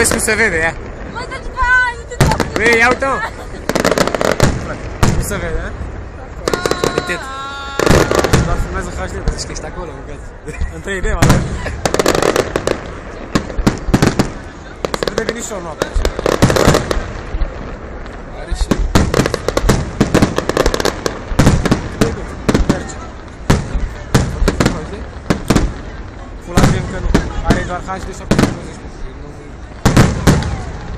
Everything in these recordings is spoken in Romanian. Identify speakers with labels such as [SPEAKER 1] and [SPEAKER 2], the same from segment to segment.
[SPEAKER 1] Cum se vede, ia. Băi, ia uite-o! Cum se vede, a? Calitet. Doar filmează HD, dar zici că ești acolo, mâncat. În 3D, mă, da? Se vede binișor noaptea. Are și... Merge. Full HD încă nu. Are doar HD 720.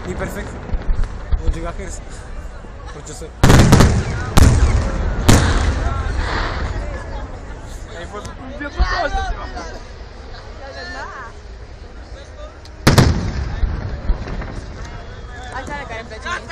[SPEAKER 1] E perfect. 1 GHz. Procesor. Ai văzut cum viețul asta ceva?
[SPEAKER 2] Așa are care îmi place mie.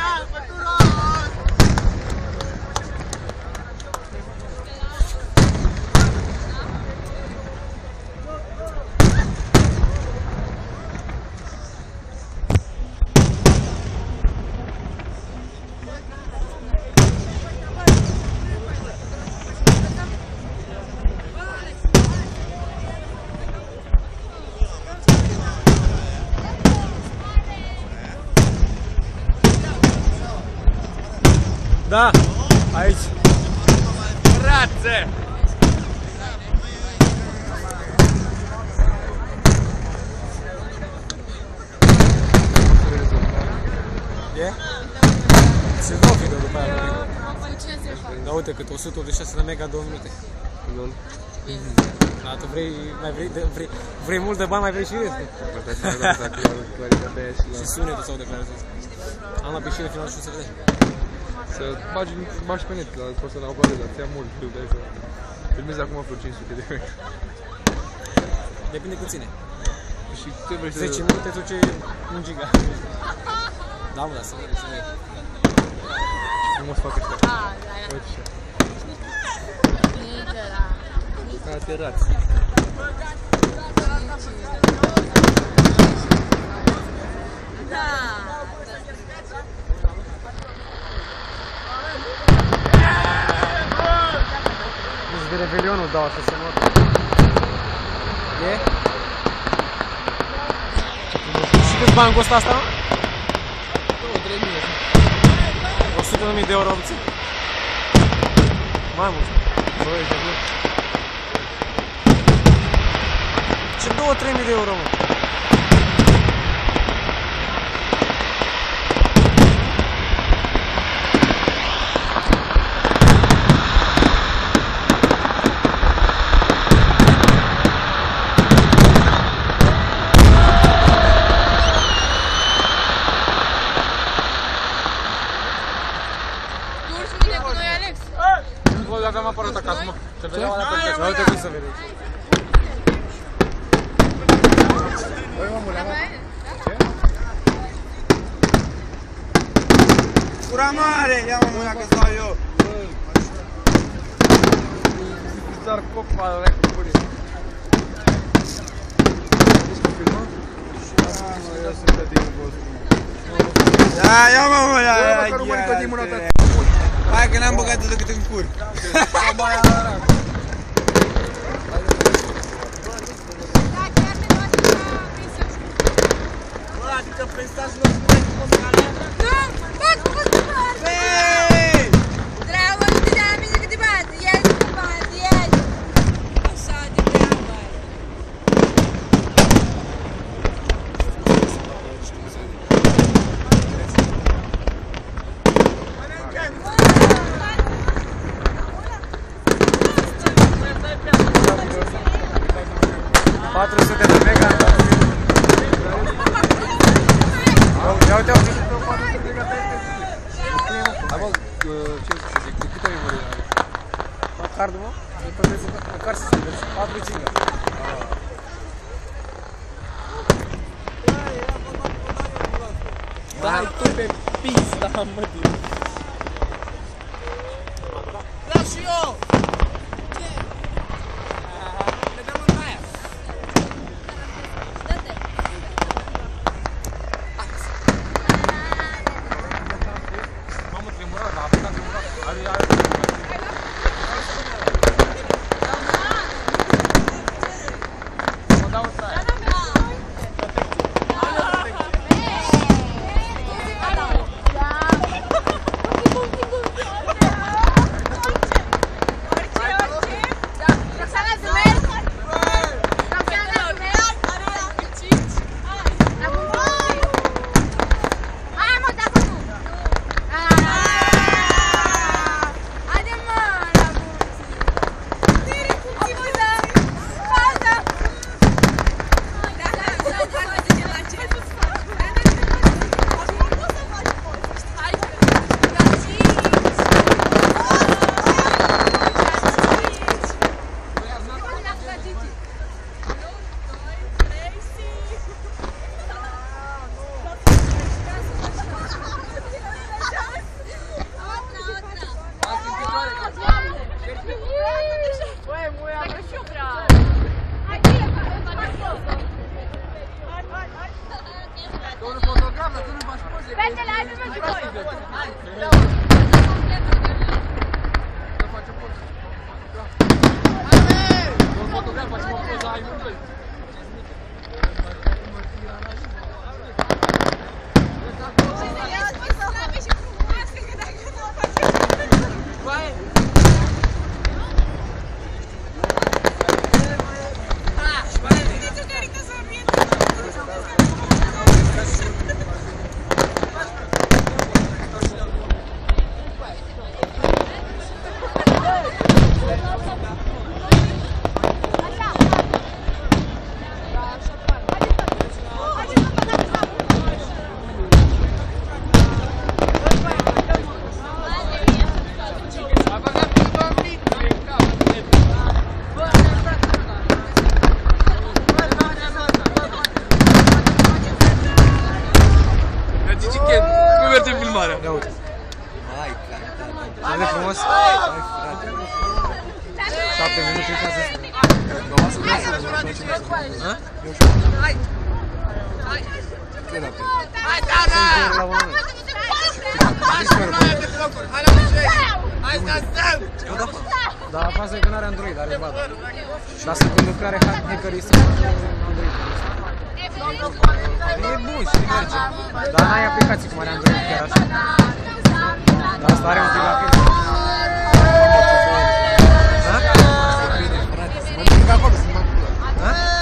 [SPEAKER 1] Da, aici.
[SPEAKER 3] Rațe!
[SPEAKER 1] E? Se dau video după aia. Da, uite, cât 186 de mega 2 minute.
[SPEAKER 3] Lol.
[SPEAKER 1] Da, tu vrei mult de bani, mai vrei și restul. Și sunetul sau declarația. Am la piscină final și nu se vede.
[SPEAKER 3] Să bagi pe net, poți să ne uploadezi, dar ți-ia mult de aici. Filmezi acum vreo 500 de mega.
[SPEAKER 1] Depinde cât ține.
[SPEAKER 3] Și ce vrei să...
[SPEAKER 1] 10 minute duce 1 giga. Da, mă, dar să vede, să vede.
[SPEAKER 3] Frumos fac ăștia. Uite așa. Da, te rați.
[SPEAKER 1] De Revelionul dau așa să mă... E? Și câți bani costă asta, mă? 100.000 de euro obțin? Mai mult. Băi, de mult. Ce 2-3.000 de euro, mă?
[SPEAKER 3] Dacă am apărut acasă, mă. Se vedea oala pe casă.
[SPEAKER 1] Uite cum se vede.
[SPEAKER 3] Băi, mă, mâna, mă. Ce?
[SPEAKER 4] Cura mare! Ia-mă mâna că stau eu!
[SPEAKER 3] Doar copa, ăla cu curie. Ești cu filmă?
[SPEAKER 4] Eu sunt pe timul vostru. Ia-mă mă, ia!
[SPEAKER 3] Bă, că rămâni pe timul ăsta.
[SPEAKER 4] Hai că n-am băgat decât în cur. Adică prestați la spune cu măscalea?
[SPEAKER 2] Nu! Fac cu măscalea!
[SPEAKER 4] Hei!
[SPEAKER 2] Treabă, nu te dea la mine câte bani! Ieși cu bani, ieși! Așa de treabă!
[SPEAKER 1] Ia uite-o!
[SPEAKER 3] Da, bă, ce zic, câte memorie are?
[SPEAKER 1] Cardul, mă? Măcar să se vezi, 4-5.
[SPEAKER 4] Dai tu pe pista, mă, din.
[SPEAKER 2] Las și eu! Le dăm în aia. Dă-te!
[SPEAKER 1] Mamă, tremurat, a apucat tremurat. Are... Mă dau ăsta aia.
[SPEAKER 3] Ia uite.
[SPEAKER 4] Hai, frumos. 7 minute și 6. Hai! Hai, Dana! Hai, stăm!
[SPEAKER 1] Dar faza e că n-are Android, are bad. Dar să când lucrare hackeristă Android. E bun și merge. Dar n-ai aplicații cum are Android chiar așa. Dar asta are un pic la fel.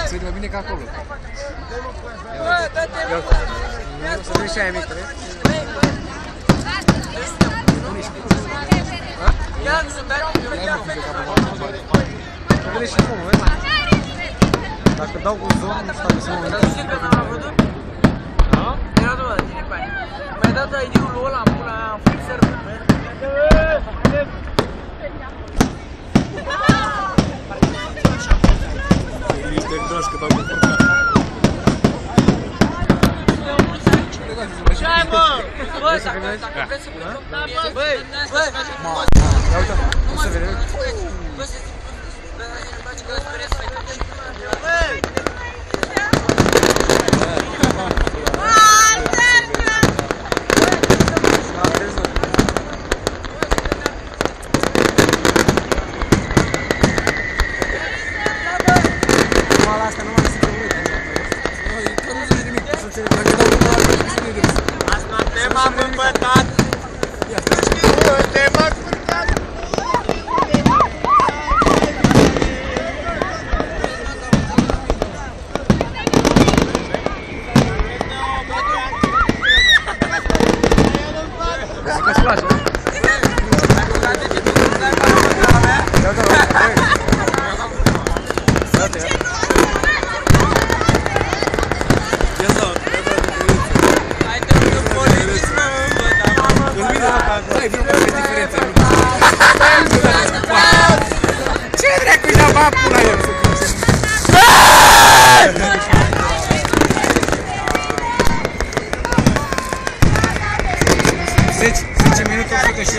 [SPEAKER 4] Se vede mai bine ca acolo.
[SPEAKER 1] Să vezi și aia mică, vezi? Să vede și fumul, vezi? Dacă dau cu zon, nu știu dacă se mă gândesc.
[SPEAKER 2] Era doar de tine bani. Mi-ai dat ID-ul ăla, pula aia, am fix server.
[SPEAKER 1] Niște droși că dau cu furcat.
[SPEAKER 2] Ce ai, mă? Bă, dacă vreți să plecăm, da, bă,
[SPEAKER 1] Ia uite, o să vedem.
[SPEAKER 2] bă, să zic, bă, ne face că sperăm să mai și
[SPEAKER 4] M-am îmbătat! Te-am îmbătat! pula el! 10 minute 100 și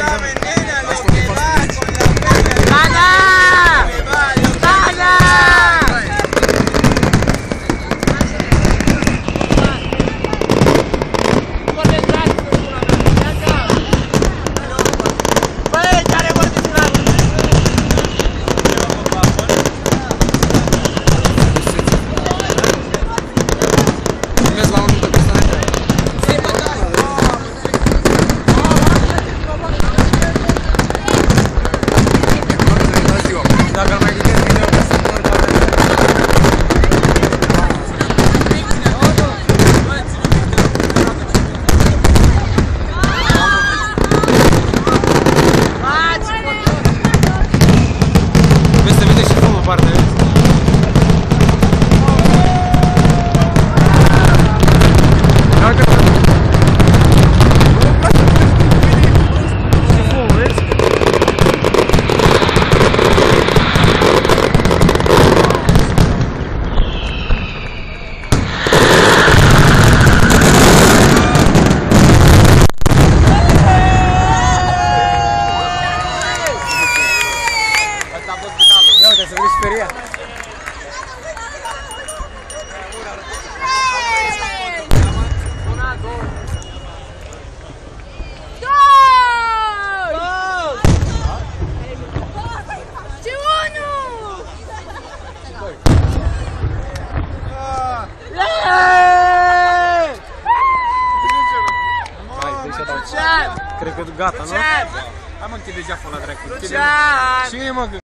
[SPEAKER 1] Cred că gata, nu? Hai mă, închide geaful la dracu. Și mă,